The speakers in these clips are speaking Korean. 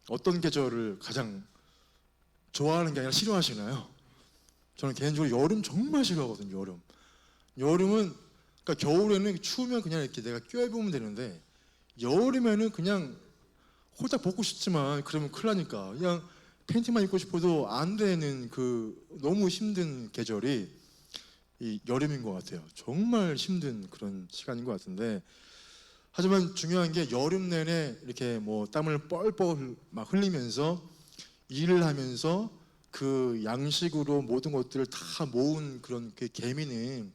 어떤 계절을 가장 좋아하는 게 아니라 싫어하시나요? 저는 개인적으로 여름 정말 싫어하거든요. 여름은 그러니까 겨울에는 추우면 그냥 이렇게 내가 껴입으면 되는데 여름에는 그냥 홀딱 벗고 싶지만 그러면 큰일 나니까 그냥 팬티만 입고 싶어도 안 되는 그 너무 힘든 계절이 이 여름인 것 같아요. 정말 힘든 그런 시간인 것 같은데 하지만 중요한 게 여름 내내 이렇게 뭐 땀을 뻘뻘 막 흘리면서 일을 하면서 그 양식으로 모든 것들을 다 모은 그런 그 개미는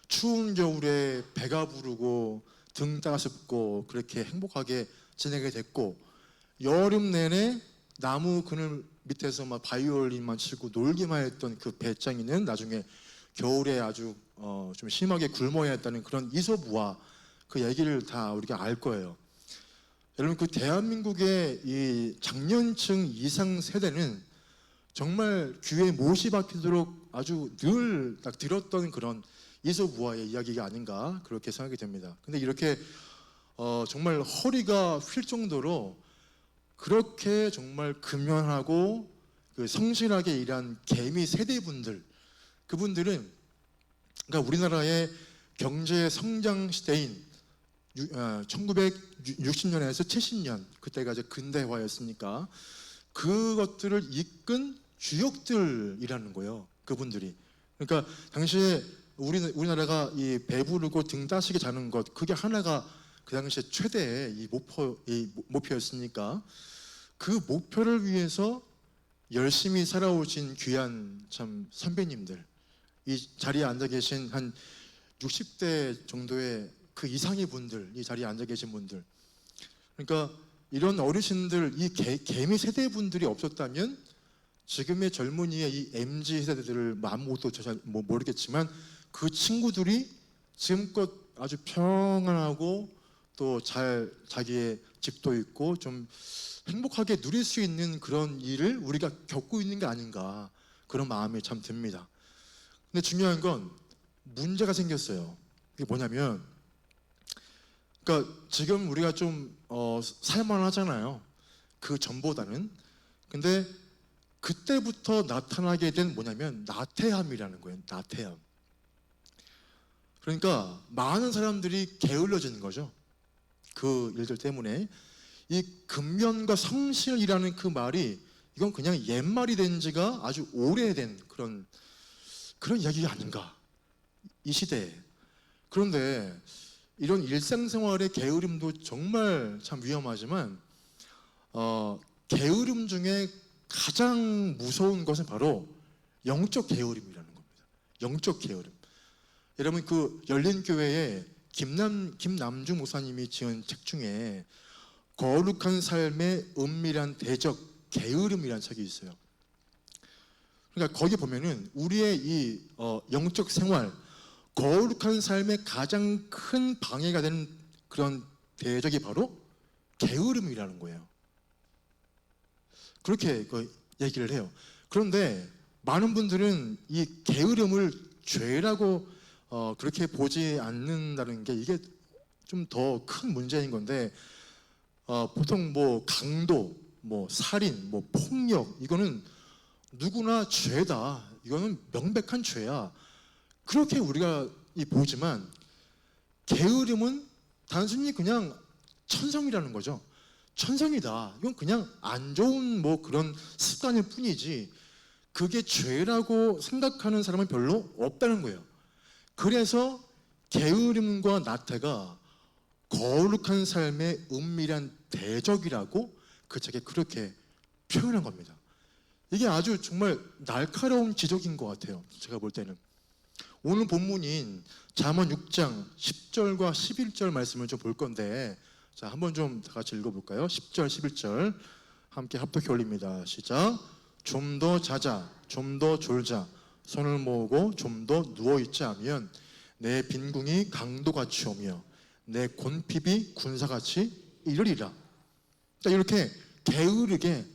추운 겨울에 배가 부르고 등 따숩고 그렇게 행복하게 지내게 됐고 여름 내내 나무 그늘 밑에서 막 바이올린만 치고 놀기만 했던 그 배짱이는 나중에 겨울에 아주 좀 심하게 굶어야 했다는 그런 이솝우화 그 얘기를 다 우리가 알 거예요. 여러분 그 대한민국의 이 장년층 이상 세대는 정말 귀에 못이 박히도록 아주 늘 딱 들었던 그런 이솝우화의 이야기가 아닌가 그렇게 생각이 됩니다. 근데 이렇게 정말 허리가 휠 정도로 그렇게 정말 근면하고 그 성실하게 일한 개미 세대분들 그분들은 그러니까 우리나라의 경제 성장 시대인 1960년에서 70년 그때가 이제 근대화였으니까 그것들을 이끈 주역들이라는 거예요. 그분들이. 그러니까 당시에 우리나라가 이 배부르고 등 따시게 자는 것 그게 하나가 그 당시에 최대의 이 목표였으니까 그 목표를 위해서 열심히 살아오신 귀한 참 선배님들 이 자리에 앉아 계신 한 60대 정도의 그 이상의 분들 이 자리에 앉아 계신 분들 그러니까 이런 어르신들 이 개미 세대 분들이 없었다면 지금의 젊은이의 이 MZ 세대들을 아무것도 잘 모르겠지만 그 친구들이 지금껏 아주 평안하고 또 잘 자기의 집도 있고 좀 행복하게 누릴 수 있는 그런 일을 우리가 겪고 있는 게 아닌가 그런 마음이 참 듭니다. 근데 중요한 건 문제가 생겼어요. 이게 뭐냐면 그러니까 지금 우리가 좀 살만하잖아요. 그 전보다는. 근데 그때부터 나타나게 된 뭐냐면 나태함이라는 거예요. 나태함. 그러니까 많은 사람들이 게을러지는 거죠. 그 일들 때문에 이 근면과 성실이라는 그 말이 이건 그냥 옛말이 된 지가 아주 오래된 그런 이야기가 아닌가 이 시대에. 그런데 이런 일상생활의 게으름도 정말 참 위험하지만 게으름 중에 가장 무서운 것은 바로 영적 게으름이라는 겁니다. 영적 게으름. 여러분 그 열린교회에 김남주 목사님이 지은 책 중에 거룩한 삶의 은밀한 대적 게으름이라는 책이 있어요. 그러니까 거기 보면은 우리의 이 영적 생활 거룩한 삶의 가장 큰 방해가 되는 그런 대적이 바로 게으름이라는 거예요. 그렇게 얘기를 해요. 그런데 많은 분들은 이 게으름을 죄라고 그렇게 보지 않는다는 게 이게 좀 더 큰 문제인 건데 보통 뭐 강도, 뭐 살인, 뭐 폭력 이거는 누구나 죄다. 이거는 명백한 죄야. 그렇게 우리가 보지만 게으름은 단순히 그냥 천성이라는 거죠. 천성이다. 이건 그냥 안 좋은 뭐 그런 습관일 뿐이지 그게 죄라고 생각하는 사람은 별로 없다는 거예요. 그래서 게으름과 나태가 거룩한 삶의 은밀한 대적이라고 그 책에 그렇게 표현한 겁니다. 이게 아주 정말 날카로운 지적인 것 같아요. 제가 볼 때는. 오늘 본문인 잠언 6장 10절과 11절 말씀을 좀 볼 건데 자, 한번 좀 다 같이 읽어볼까요? 10절, 11절 함께 합독해 올립니다. 시작. 좀 더 자자, 좀 더 졸자, 손을 모으고 좀 더 누워있자 하면 내 빈궁이 강도같이 오며 내 곤핍이 군사같이 이르리라. 자, 이렇게 게으르게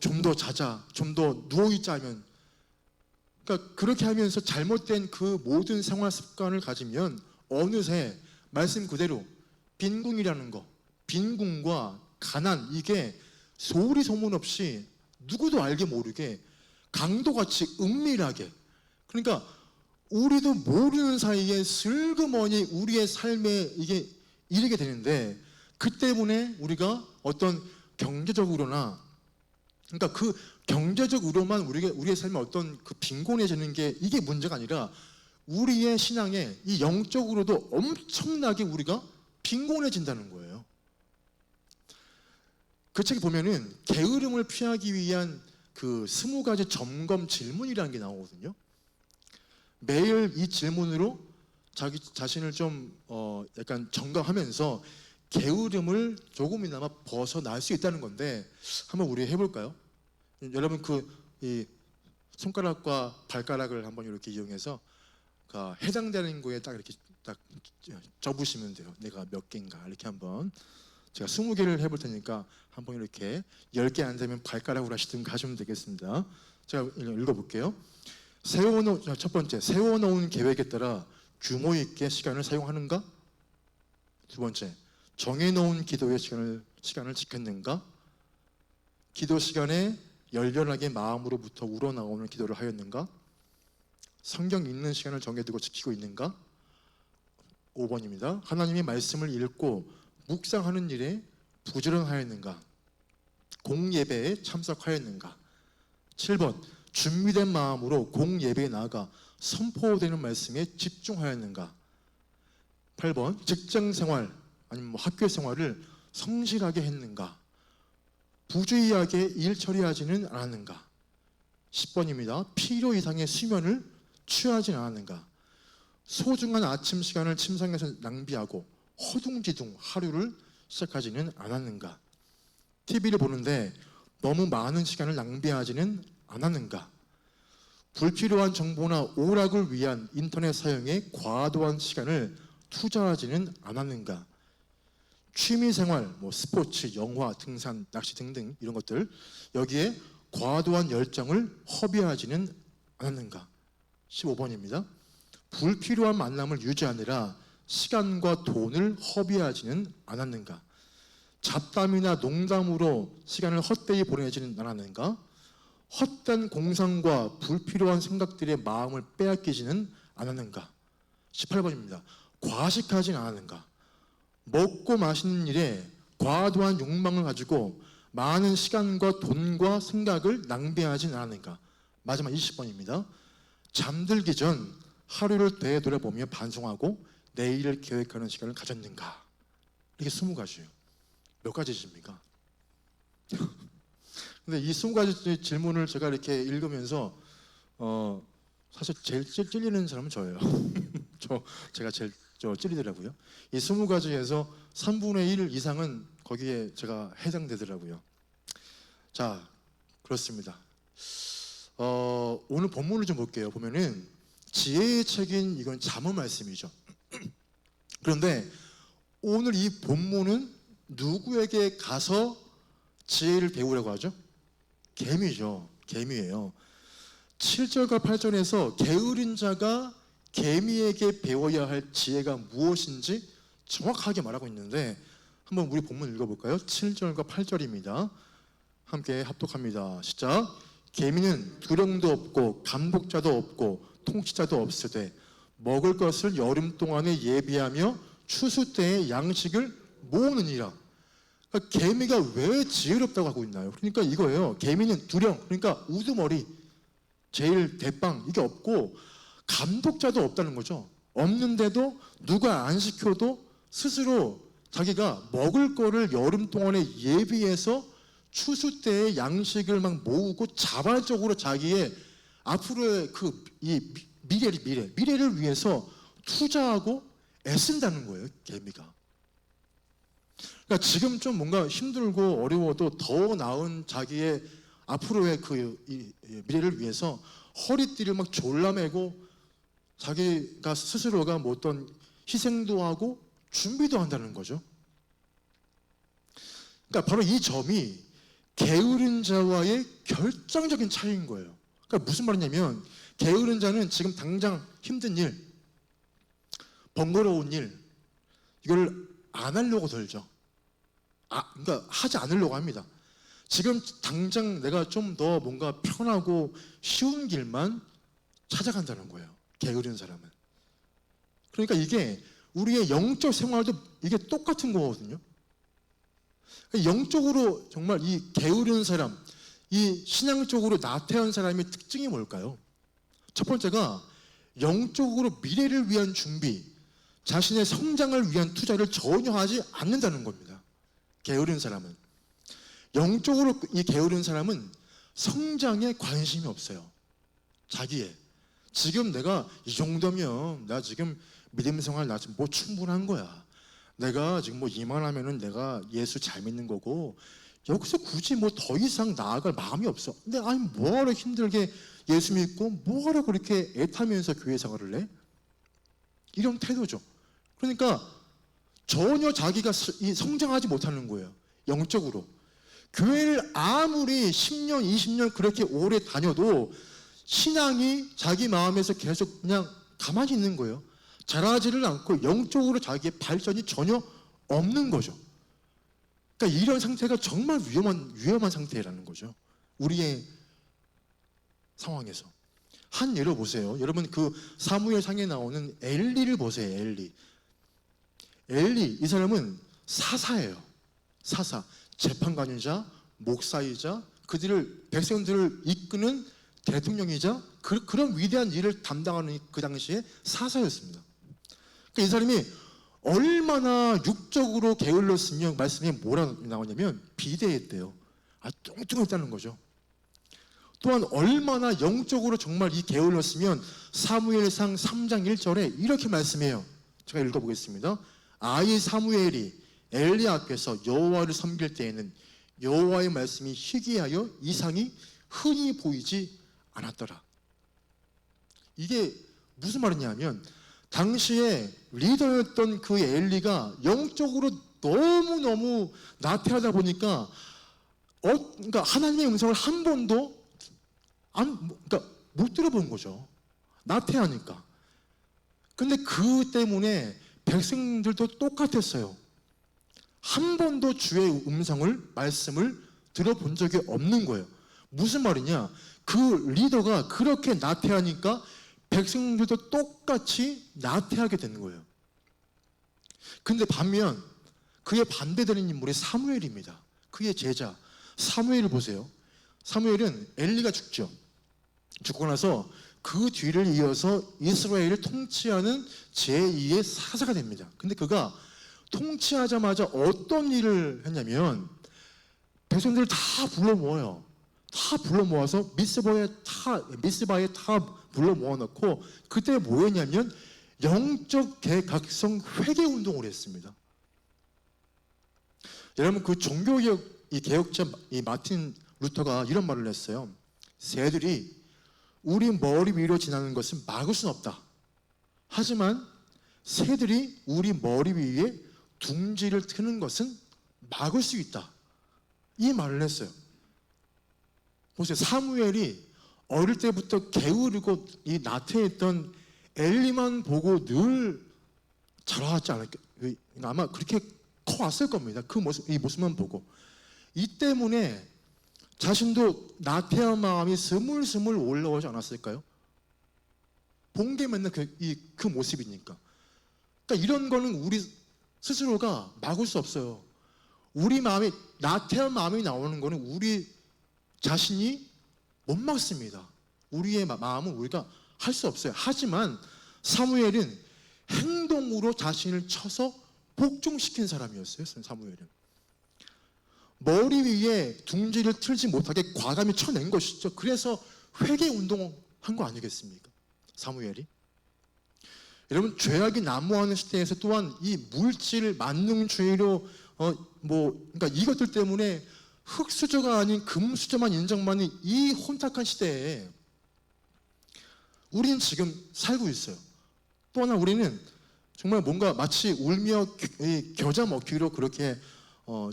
좀 더 자자, 좀 더 누워있자 하면 그러니까 그렇게 하면서 잘못된 그 모든 생활 습관을 가지면 어느새 말씀 그대로 빈궁이라는 거, 빈궁과 가난 이게 소리 소문 없이 누구도 알게 모르게 강도같이 은밀하게, 그러니까 우리도 모르는 사이에 슬그머니 우리의 삶에 이게 이르게 되는데, 그 때문에 우리가 어떤 경제적으로나, 그러니까 그 경제적으로만 우리의 삶에 어떤 그 빈곤해지는 게 이게 문제가 아니라 우리의 신앙에 이 영적으로도 엄청나게 우리가 빈곤해진다는 거예요. 그 책에 보면은 게으름을 피하기 위한 그 20가지 점검 질문이라는 게 나오거든요. 매일 이 질문으로 자기 자신을 좀 약간 점검하면서 게으름을 조금이나마 벗어날 수 있다는 건데, 한번 우리 해볼까요? 여러분 이 손가락과 발가락을 한번 이렇게 이용해서 해당되는 거에 딱 이렇게 딱 접으시면 돼요. 내가 몇 개인가 이렇게. 한번 제가 20개를 해볼 테니까 한번 이렇게 10개 안 되면 발가락으로 하시든가 하시면 되겠습니다. 제가 읽어볼게요. 첫 번째, 세워놓은 계획에 따라 규모 있게 시간을 사용하는가? 두 번째, 정해놓은 기도의 시간을 지켰는가? 기도 시간에 열렬하게 마음으로부터 우러나오는 기도를 하였는가? 성경 읽는 시간을 정해두고 지키고 있는가? 5번입니다. 하나님의 말씀을 읽고 묵상하는 일에 부지런하였는가? 공예배에 참석하였는가? 7번, 준비된 마음으로 공예배에 나아가 선포되는 말씀에 집중하였는가? 8번, 직장생활 아니면 학교 생활을 성실하게 했는가? 부주의하게 일 처리하지는 않았는가? 10번입니다. 필요 이상의 수면을 취하지 않았는가? 소중한 아침 시간을 침상에서 낭비하고 허둥지둥 하루를 시작하지는 않았는가? TV를 보는데 너무 많은 시간을 낭비하지는 않았는가? 불필요한 정보나 오락을 위한 인터넷 사용에 과도한 시간을 투자하지는 않았는가? 취미생활, 스포츠, 영화, 등산, 낚시 등등 이런 것들, 여기에 과도한 열정을 허비하지는 않았는가? 15번입니다. 불필요한 만남을 유지하느라 시간과 돈을 허비하지는 않았는가? 잡담이나 농담으로 시간을 헛되이 보내지는 않았는가? 헛된 공상과 불필요한 생각들의 마음을 빼앗기지는 않았는가? 18번입니다. 과식하지는 않았는가? 먹고 마시는 일에 과도한 욕망을 가지고 많은 시간과 돈과 생각을 낭비하지는 않았는가? 마지막 20번입니다. 잠들기 전 하루를 되돌아보며 반성하고 내일을 계획하는 시간을 가졌는가? 이게 20가지예요. 몇 가지입니까? 근데 이 20가지 질문을 제가 이렇게 읽으면서 사실 제일 찔리는 사람은 저예요. 제가 제일 찔리더라고요. 이 20가지에서 3분의 1 이상은 거기에 제가 해당되더라고요. 자, 그렇습니다. 오늘 본문을 좀 볼게요. 보면은 지혜의 책인 이건 잠언 말씀이죠. 그런데 오늘 이 본문은 누구에게 가서 지혜를 배우라고 하죠? 개미죠. 개미예요. 7절과 8절에서 게으른 자가 개미에게 배워야 할 지혜가 무엇인지 정확하게 말하고 있는데, 한번 우리 본문 읽어볼까요? 7절과 8절입니다. 함께 합독합니다. 시작. 개미는 두령도 없고 감독자도 없고 통치자도 없으되 먹을 것을 여름 동안에 예비하며 추수 때에 양식을 모으느니라. 그러니까 개미가 왜 지혜롭다고 하고 있나요? 그러니까 이거예요. 개미는 두령, 그러니까 우두머리, 제일 대빵 이게 없고 감독자도 없다는 거죠. 없는데도 누가 안 시켜도 스스로 자기가 먹을 거를 여름 동안에 예비해서 추수 때의 양식을 막 모으고 자발적으로 자기의 앞으로의 이 미래를 위해서 투자하고 애쓴다는 거예요, 개미가. 그러니까 지금 좀 뭔가 힘들고 어려워도 더 나은 자기의 앞으로의 이 미래를 위해서 허리띠를 막 졸라매고 자기가 스스로가 뭐 어떤 희생도 하고 준비도 한다는 거죠. 그러니까 바로 이 점이 게으른 자와의 결정적인 차이인 거예요. 그러니까 무슨 말이냐면, 게으른 자는 지금 당장 힘든 일, 번거로운 일, 이걸 안 하려고 들죠. 그러니까 하지 않으려고 합니다. 지금 당장 내가 좀 더 뭔가 편하고 쉬운 길만 찾아간다는 거예요. 게으른 사람은. 그러니까 이게 우리의 영적 생활도 이게 똑같은 거거든요. 영적으로 정말 이 게으른 사람, 이 신앙적으로 나태한 사람의 특징이 뭘까요? 첫 번째가 영적으로 미래를 위한 준비, 자신의 성장을 위한 투자를 전혀 하지 않는다는 겁니다. 게으른 사람은. 영적으로 이 게으른 사람은 성장에 관심이 없어요. 자기의. 지금 내가 이 정도면 나 지금 믿음 생활 나 지금 뭐 충분한 거야. 내가 지금 뭐 이만하면은 내가 예수 잘 믿는 거고 여기서 굳이 뭐 더 이상 나아갈 마음이 없어. 근데 아니 뭐하러 힘들게 예수 믿고 뭐하러 그렇게 애타면서 교회 생활을 해? 이런 태도죠. 그러니까 전혀 자기가 성장하지 못하는 거예요. 영적으로. 교회를 아무리 10년, 20년 그렇게 오래 다녀도 신앙이 자기 마음에서 계속 그냥 가만히 있는 거예요. 자라지를 않고 영적으로 자기의 발전이 전혀 없는 거죠. 그러니까 이런 상태가 정말 위험한 상태라는 거죠. 우리의 상황에서. 한 예로 보세요. 여러분 그 사무엘상에 나오는 엘리를 보세요. 엘리 이 사람은 사사예요. 사사. 재판관이자 목사이자 그들을 백성들을 이끄는 대통령이자 그런 위대한 일을 담당하는 그 당시에 사사였습니다. 그러니까 이 사람이 얼마나 육적으로 게을렀으면 말씀에 뭐라 나오냐면 비대했대요. 뚱뚱했다는 거죠. 또한 얼마나 영적으로 정말 이 게을렀으면 사무엘상 3장 1절에 이렇게 말씀해요. 제가 읽어보겠습니다. 아이 사무엘이 엘리 앞에서 여호와를 섬길 때에는 여호와의 말씀이 희귀하여 이상이 흔히 보이지 않았더라. 이게 무슨 말이냐면 당시에 리더였던 그 엘리가 영적으로 너무너무 나태하다 보니까 그러니까 하나님의 음성을 한 번도 그러니까 못 들어본 거죠. 나태하니까. 근데 그 때문에 백성들도 똑같았어요. 한 번도 주의 말씀을 들어본 적이 없는 거예요. 무슨 말이냐? 그 리더가 그렇게 나태하니까 백성들도 똑같이 나태하게 되는 거예요. 근데 반면 그의 반대되는 인물이 사무엘입니다. 그의 제자 사무엘을 보세요. 사무엘은 엘리가 죽고 나서 그 뒤를 이어서 이스라엘을 통치하는 제2의 사사가 됩니다. 근데 그가 통치하자마자 어떤 일을 했냐면 백성들을 다 불러 모아요. 다 불러 모아서 미스바에 다 불러 모아놓고 그때 뭐 했냐면 영적 개각성 회개 운동을 했습니다. 여러분 그 종교개혁 이 개혁자 이 마틴 루터가 이런 말을 했어요. 새들이 우리 머리 위로 지나는 것은 막을 수는 없다. 하지만 새들이 우리 머리 위에 둥지를 트는 것은 막을 수 있다. 이 말을 했어요. 보세요. 사무엘이 어릴 때부터 게으르고 이 나태했던 엘리만 보고 늘 자라왔지 않을까. 아마 그렇게 커왔을 겁니다. 이 모습만 보고. 이 때문에 자신도 나태한 마음이 스물스물 올라오지 않았을까요? 본 게 맨날 그 모습이니까. 그러니까 이런 거는 우리 스스로가 막을 수 없어요. 우리 마음에 나태한 마음이 나오는 거는 우리 자신이 못 막습니다. 우리의 마음은 우리가 할 수 없어요. 하지만 사무엘은 행동으로 자신을 쳐서 복종시킨 사람이었어요. 사무엘은 머리 위에 둥지를 틀지 못하게 과감히 쳐낸 것이죠. 그래서 회개 운동한 거 아니겠습니까? 사무엘이. 여러분 죄악이 난무하는 시대에서 또한 이 물질 만능주의로 그러니까 이것들 때문에 흙수저가 아닌 금수저만 인정받는 이 혼탁한 시대에 우리는 지금 살고 있어요. 또 하나 우리는 정말 뭔가 마치 울며 겨자 먹기로 그렇게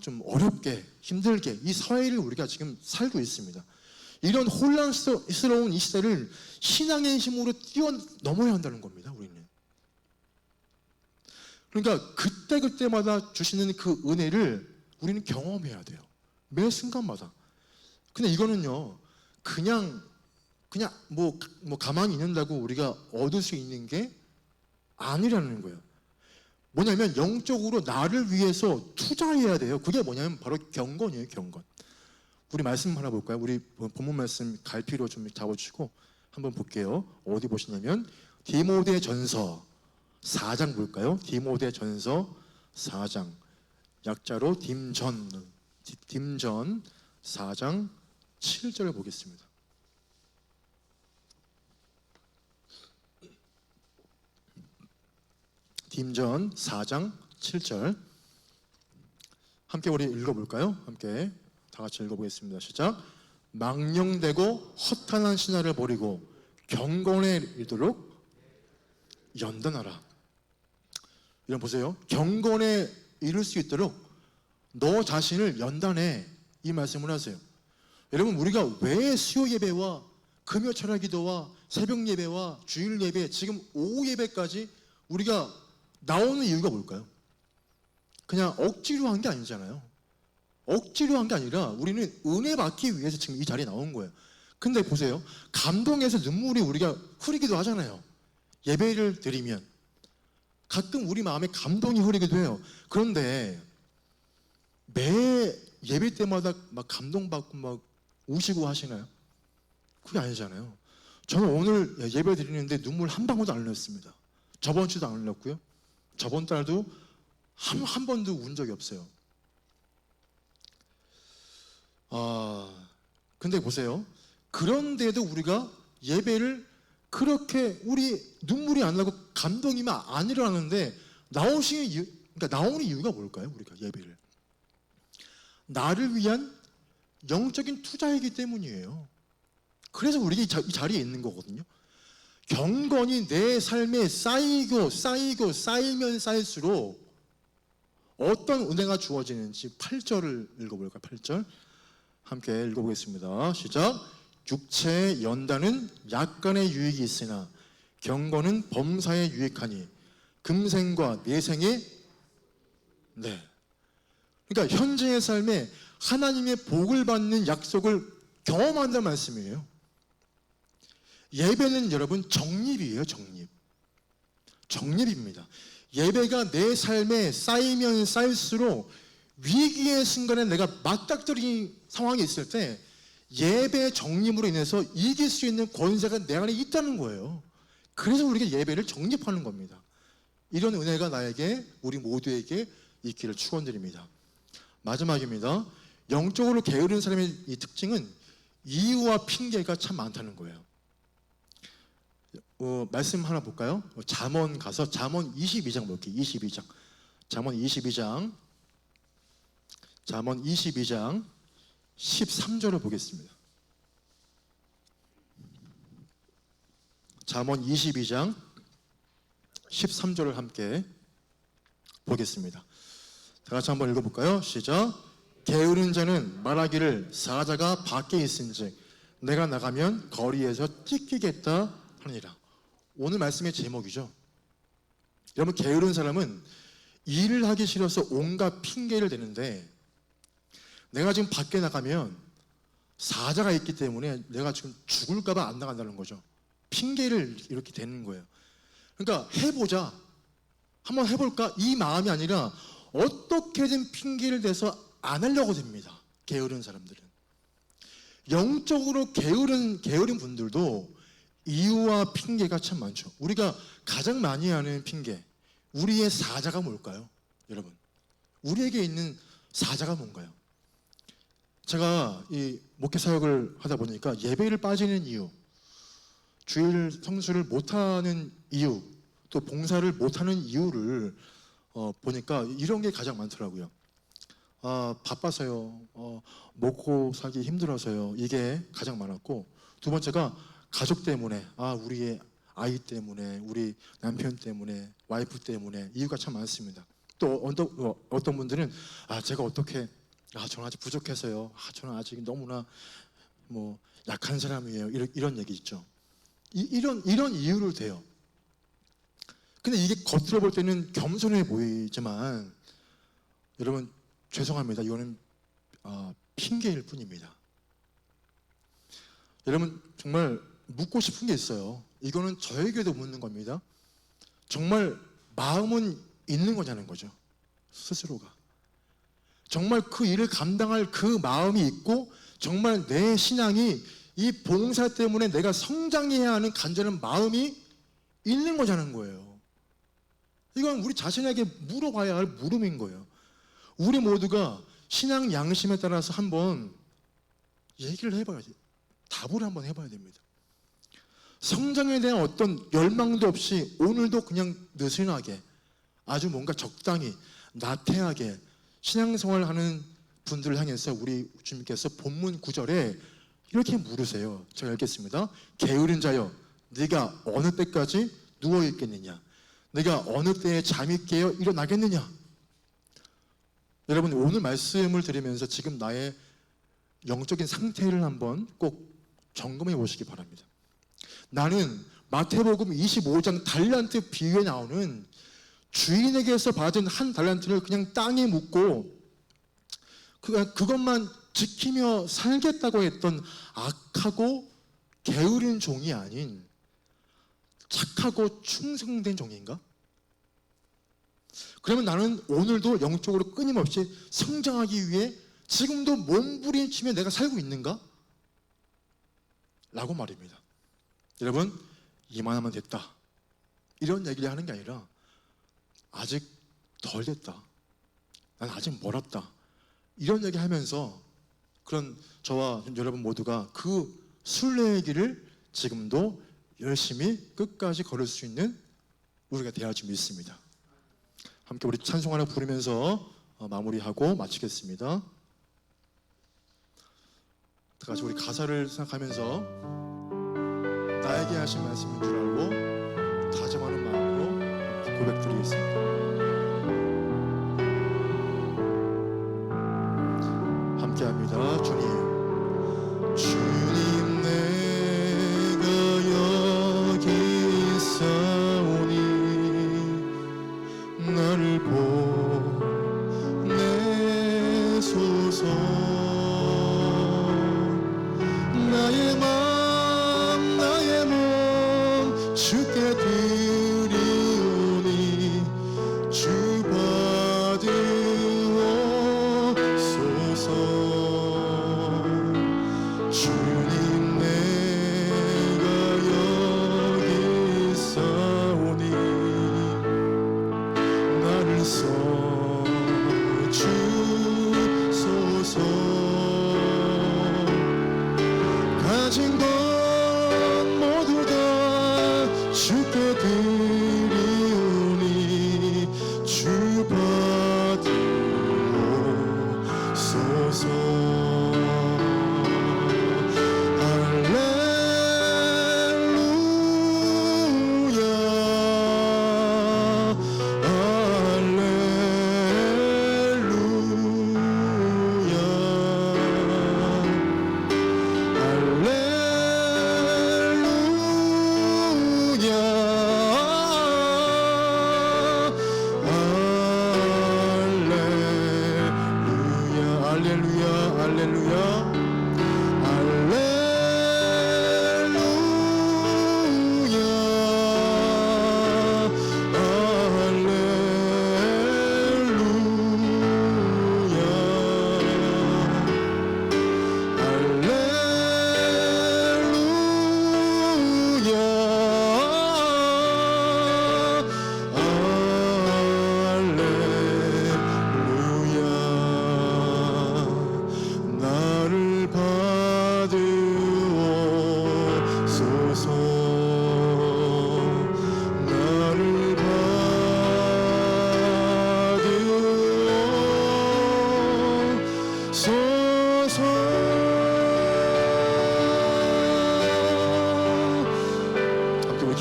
좀 어렵게 힘들게 이 사회를 우리가 지금 살고 있습니다. 이런 혼란스러운 이 시대를 신앙의 힘으로 뛰어넘어야 한다는 겁니다. 우리는. 그러니까 그때마다 주시는 그 은혜를 우리는 경험해야 돼요. 매 순간마다. 근데 이거는요, 그냥 뭐 가만히 있는다고 우리가 얻을 수 있는 게 아니라는 거예요. 뭐냐면 영적으로 나를 위해서 투자해야 돼요. 그게 뭐냐면 바로 경건이에요, 경건. 우리 말씀 하나 볼까요? 우리 본문 말씀 갈피로 좀 잡아주시고 한번 볼게요. 어디 보시냐면 디모데전서 4장 볼까요? 디모데전서 4장, 약자로 딤전 4장 7절을 보겠습니다. 딤전 4장 7절 함께 우리 읽어볼까요? 함께 다 같이 읽어보겠습니다. 시작. 망령되고 허탄한 신화를 버리고 경건에 이르도록 연단하라. 이런 보세요. 경건에 이룰 수 있도록 너 자신을 연단해. 이 말씀을 하세요. 여러분, 우리가 왜 수요 예배와 금요 철야 기도와 새벽 예배와 주일 예배, 지금 오후 예배까지 우리가 나오는 이유가 뭘까요? 그냥 억지로 한 게 아니잖아요. 억지로 한 게 아니라 우리는 은혜 받기 위해서 지금 이 자리에 나온 거예요. 근데 보세요. 감동해서 눈물이 우리가 흐르기도 하잖아요. 예배를 드리면 가끔 우리 마음에 감동이 흐르기도 해요. 그런데 매 예배 때마다 막 감동받고 막 우시고 하시나요? 그게 아니잖아요. 저는 오늘 예배 드리는데 눈물 한 방울도 안 흘렸습니다. 저번 주도 안 흘렸고요. 저번 달도 한 번도 운 적이 없어요. 근데 보세요. 그런데도 우리가 예배를 그렇게 우리 눈물이 안 나고 감동이면 안 일어나는데 그러니까 나오는 이유가 뭘까요? 우리가 예배를 나를 위한 영적인 투자이기 때문이에요. 그래서 우리가 이 자리에 있는 거거든요. 경건이 내 삶에 쌓이면 쌓일수록 어떤 은혜가 주어지는지 8절을 읽어볼까요? 8절 함께 읽어보겠습니다. 시작. 육체의 연단은 약간의 유익이 있으나 경건은 범사에 유익하니 금생과 내생에 그러니까 현재의 삶에 하나님의 복을 받는 약속을 경험한다는 말씀이에요. 예배는 여러분 정립이에요. 정립입니다. 예배가 내 삶에 쌓이면 쌓일수록 위기의 순간에 내가 맞닥뜨린 상황이 있을 때 예배 정립으로 인해서 이길 수 있는 권세가 내 안에 있다는 거예요. 그래서 우리가 예배를 정립하는 겁니다. 이런 은혜가 나에게, 우리 모두에게 있기를 축원드립니다. 마지막입니다. 영적으로 게으른 사람의 이 특징은 이유와 핑계가 참 많다는 거예요. 말씀 하나 볼까요? 잠언 가서 잠언 22장 볼게요. 22장. 잠언 22장 13절을 보겠습니다. 잠언 22장 13절을 함께 보겠습니다. 다 같이 한번 읽어볼까요? 시작. 게으른 자는 말하기를 사자가 밖에 있은즉 내가 나가면 거리에서 찢기겠다 하니라. 오늘 말씀의 제목이죠. 여러분, 게으른 사람은 일을 하기 싫어서 온갖 핑계를 대는데 내가 지금 밖에 나가면 사자가 있기 때문에 내가 지금 죽을까봐 안 나간다는 거죠. 핑계를 이렇게 대는 거예요. 그러니까 해보자, 한번 해볼까, 이 마음이 아니라 어떻게든 핑계를 대서 안 하려고 됩니다. 게으른 사람들은. 영적으로 게으른 분들도 이유와 핑계가 참 많죠. 우리가 가장 많이 하는 핑계, 우리의 사자가 뭘까요? 여러분, 우리에게 있는 사자가 뭔가요? 제가 이 목회 사역을 하다 보니까 예배를 빠지는 이유, 주일 성수를 못하는 이유, 또 봉사를 못하는 이유를 보니까 이런 게 가장 많더라고요. 바빠서요, 먹고 살기 힘들어서요, 이게 가장 많았고, 두 번째가 가족 때문에, 우리의 아이 때문에, 우리 남편 때문에, 와이프 때문에, 이유가 참 많습니다. 또 어떤 분들은 제가 어떻게, 저는 아직 부족해서요, 저는 아직 너무나 약한 사람이에요, 이런 얘기 있죠. 이런 이유를 대요. 근데 이게 겉으로 볼 때는 겸손해 보이지만 여러분 죄송합니다. 이거는 핑계일 뿐입니다. 여러분 정말 묻고 싶은 게 있어요. 이거는 저에게도 묻는 겁니다. 정말 마음은 있는 거냐는 거죠. 스스로가 정말 그 일을 감당할 그 마음이 있고, 정말 내 신앙이 이 봉사 때문에 내가 성장해야 하는 간절한 마음이 있는 거냐는 거예요. 이건 우리 자신에게 물어봐야 할 물음인 거예요. 우리 모두가 신앙 양심에 따라서 한번 얘기를 해봐야지, 답을 한번 해봐야 됩니다. 성장에 대한 어떤 열망도 없이 오늘도 그냥 느슨하게 아주 뭔가 적당히 나태하게 신앙생활을 하는 분들을 향해서 우리 주님께서 본문 9절에 이렇게 물으세요. 제가 읽겠습니다. 게으른 자여, 네가 어느 때까지 누워있겠느냐? 네가 어느 때에 잠이 깨어 일어나겠느냐? 여러분, 오늘 말씀을 들으면서 지금 나의 영적인 상태를 한번 꼭 점검해 보시기 바랍니다. 나는 마태복음 25장 달란트 비유에 나오는 주인에게서 받은 한 달란트를 그냥 땅에 묻고 그것만 지키며 살겠다고 했던 악하고 게으른 종이 아닌 착하고 충성된 종인가? 그러면 나는 오늘도 영적으로 끊임없이 성장하기 위해 지금도 몸부림치며 내가 살고 있는가? 라고 말입니다. 여러분, 이만하면 됐다, 이런 얘기를 하는 게 아니라 아직 덜 됐다, 난 아직 멀었다, 이런 얘기 하면서 그런 저와 여러분 모두가 그 순례의 길을 지금도 열심히 끝까지 걸을 수 있는 우리가 되어야 좀 믿습니다. 함께 우리 찬송 하나 부르면서 마무리하고 마치겠습니다. 다 같이 우리 가사를 생각하면서 나에게 하신 말씀인 줄 알고 다정하는 마음으로 고백드리겠습니다. 함께합니다. 주님 내가 여기 있사오니 나를 보내소서. 나의 몸 주께 드리오니 주 받으옵소서. 주님 내가 여기 있사오니 나를 써주소서. 가진 것 모두 다 주께 드리오니 주 받으옵소서.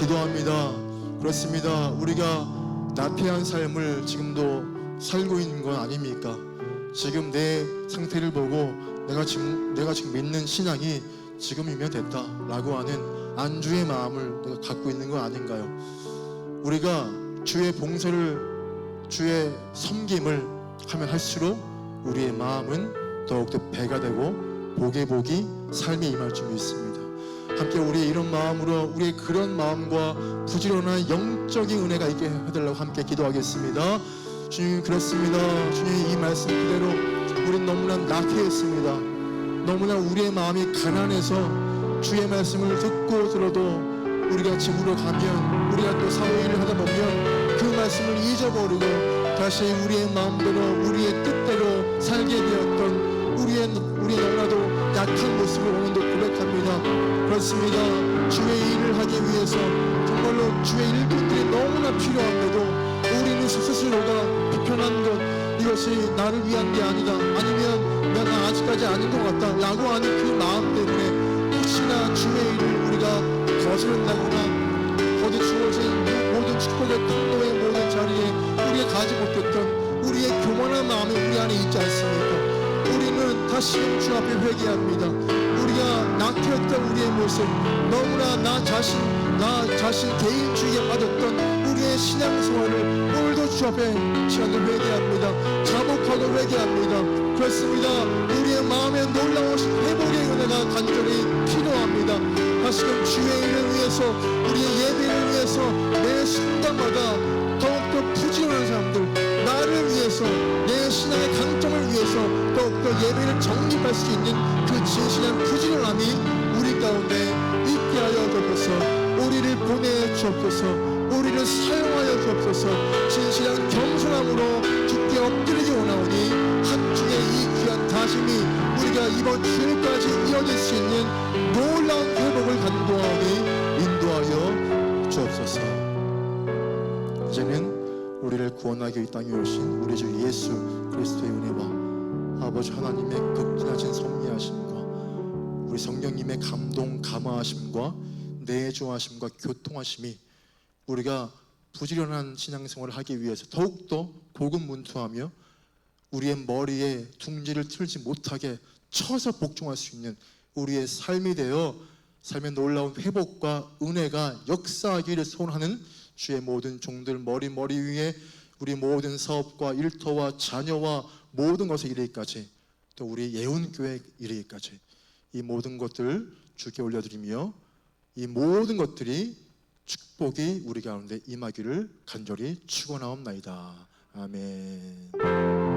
기도합니다. 그렇습니다. 우리가 나태한 삶을 지금도 살고 있는 건 아닙니까? 지금 내 상태를 보고 내가 지금 믿는 신앙이 지금이면 됐다라고 하는 안주의 마음을 내가 갖고 있는 건 아닌가요? 우리가 주의 봉사를, 주의 섬김을 하면 할수록 우리의 마음은 더욱더 배가 되고 복의 복이 삶에 임할 줄 믿습니다. 함께 우리의 이런 마음으로 우리의 그런 마음과 부지런한 영적인 은혜가 있게 해달라고 함께 기도하겠습니다. 주님, 그렇습니다. 주님, 이 말씀 그대로 우린 너무나 낙해했습니다. 너무나 우리의 마음이 가난해서 주의 말씀을 듣고 들어도 우리가 집으로 가면, 우리가 또 사회일을 하다 보면 그 말씀을 잊어버리고 다시 우리의 마음대로 우리의 뜻대로 살게 되었던 우리의 너무나도 약한 모습을 오늘도 고백합니다. 그렇습니다. 주의 일을 하기 위해서 정말로 주의 일꾼들이 너무나 필요한데도 우리는 스스로가 불편한 것, 이것이 나를 위한 게 아니다, 아니면 내가 아직까지 아닌 것 같다 라고 하는 그 마음 때문에 혹시나 주의 일을 우리가 거스른다거나 거기 주어진 모든 축복의 통로의 모든 자리에 우리가 가지 못했던 우리의 교만한 마음이 우리 안에 있지 않습니까? 우리는 다시금 주 앞에 회개합니다. 우리가 낙태했던 우리의 모습, 너무나 나 자신 개인주의에 빠졌던 우리의 신앙생활을 오늘도 주 앞에 시간을 회개합니다. 자복하고 회개합니다. 그렇습니다. 우리의 마음에 놀라우신 회복의 은혜가 간절히 필요합니다. 다시금 주의 일을 위해서, 우리의 예배를 위해서 매 순간마다 더욱더 부지런한 사람들, 나를 위해서, 내 신앙의 강점을 위해서 더욱더 예배를 정립할 수 있는 그 진실한 부지런함이 우리 가운데 있게 하여 주옵소서. 우리를 보내 주옵소서. 우리를 사용하여 주옵소서. 진실한 겸손함으로 주께 엎드리기 원하오니 한 주의 이 귀한 다짐이 우리가 이번 주일까지 이어질 수 있는 놀라운 회복을 간구하오니 인도하여 주옵소서. 이제는 우리를 구원하기 이 땅에 오신 우리 주 예수 그리스도의 은혜와 아버지 하나님의 극진하신 섭리하심과 우리 성령님의 감동 감화하심과 내주하심과 교통하심이 우리가 부지런한 신앙생활을 하기 위해서 더욱더 고군분투하며 우리의 머리에 둥지를 틀지 못하게 쳐서 복종할 수 있는 우리의 삶이 되어 삶의 놀라운 회복과 은혜가 역사하기를 소원하는 주의 모든 종들 머리 위에 우리 모든 사업과 일터와 자녀와 모든 것에 이르기까지, 또 우리 예언교회 이르기까지 이 모든 것들 주께 올려드리며 이 모든 것들이 축복이 우리 가운데 임하기를 간절히 축원하옵나이다. 아멘.